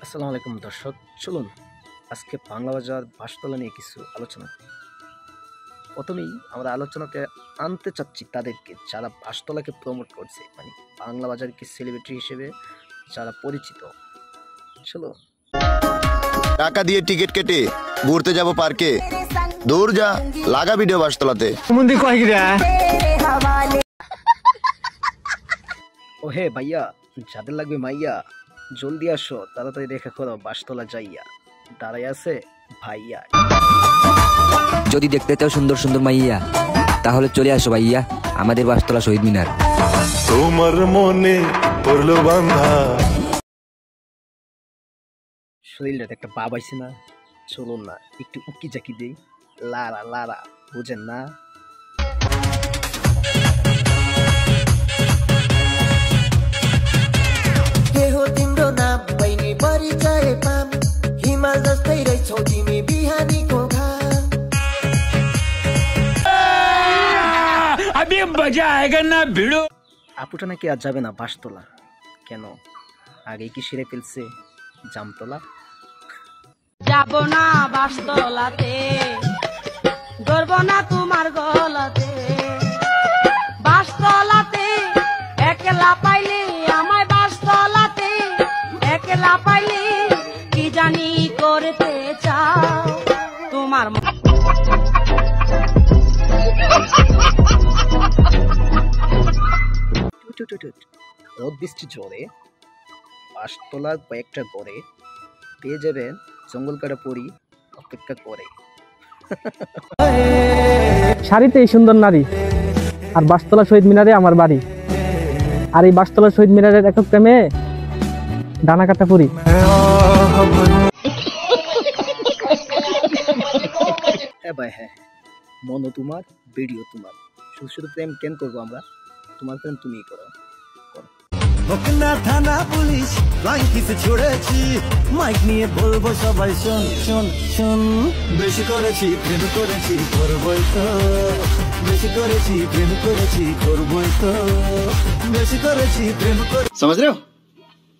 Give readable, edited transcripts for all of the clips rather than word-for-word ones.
আসসালামু আলাইকুম দর্শক, চলুন আজকে বাংলা বাজার বাসতলা নিয়ে কিছু আলোচনা করি। প্রথমেই আমরা আলোচনাতে আনতে চাচ্ছি তাদেরকে যারা বাসতলাকে প্রমোট করছে, মানে বাংলা বাজারকে সেলিব্রিটি হিসেবে যারা পরিচিত। চলো, টাকা দিয়ে টিকিট কেটে ঘুরতে যাব পার্কে, দূর যা লাগা ভিডিও বাসতলাতে। ও হে ভাইয়া, যাদের লাগবে মাইয়া জলদি আসো, তাড়াতাড়ি দেখা করো, বাসতলা যাইয়া দাঁড়াই আছে ভাইয়া। যদি দেখতে চাও সুন্দর সুন্দর মাইয়া, তাহলে চলে আসো ভাইয়া আমাদের বাসতলা শহীদ মিনার। তোমার মনে পড়লো বান্ধা, শরীরটা একটা বাপ আইছে না, চলুন না একটু উকি জাকি দেই। লারা লারা বুঝেন না? আপুটা নাকি আর যাবে না বাসতলা, কেন? আগে কি সেরে ফেলছে জামতলা? যাব না বাসতলাতে, ধরব না তোমার গলাতে। বাসতলাতে একলা পাইলে, আমায় বাসতলাতে একলা পাইলে কি জানি করতে চাও তোমার। রোদ বৃষ্টি জোরে বাসতলার কয়েকটা ঘরে পেয়ে যাবেন জঙ্গল কাটা পরি অপেক্ষা করে। শাড়িতে এই সুন্দর নারী, আর বাসতলা শহীদ মিনারে আমার বাড়ি। আর এই বাসতলা শহীদ মিনারের একক প্রেমে ডানা কাটা পরি। হ্যাঁ ভাই, হ্যাঁ, মনও তোমার, ভিডিও তোমার, শুধু শুধু প্রেম কেন করবো আমরা? তোমার প্রেম তুমিই করো। বকনা থানা পুলিশ ফ্লাইং কিসে ছড়েছি, মাইক নিয়ে বলবো সবাই শোন শোন শোন। বেশি করেছি প্রেম করেছি করবই তো, বেশি করেছি প্রেম করেছি করবই তো, বেশি করেছি প্রেম করে। समझ रहे हो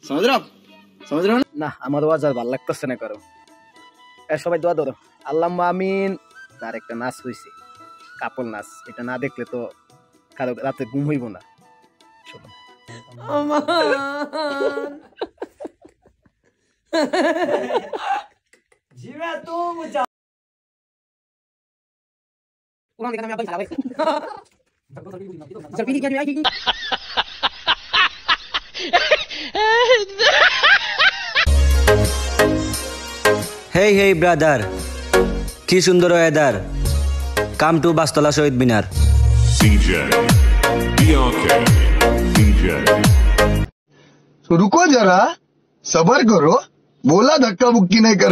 समझ रहे हो না, আমার আওয়াজ আর ভালো লাগতেছে না কারো। সবাই দোয়া ধরো, আল্লাহ আমিন। তার একটা নাচ হয়েছে, কাপল নাচ, এটা না দেখলে তো কারো রাতে ঘুম হইব না। চলো। হেই হেই ব্রাদার, কি সুন্দর weather, come to Bastala Shaheed Minar. DJ BRK DJ। रुको जरा सबर करो, बोला धक्का मुक्की नहीं कर।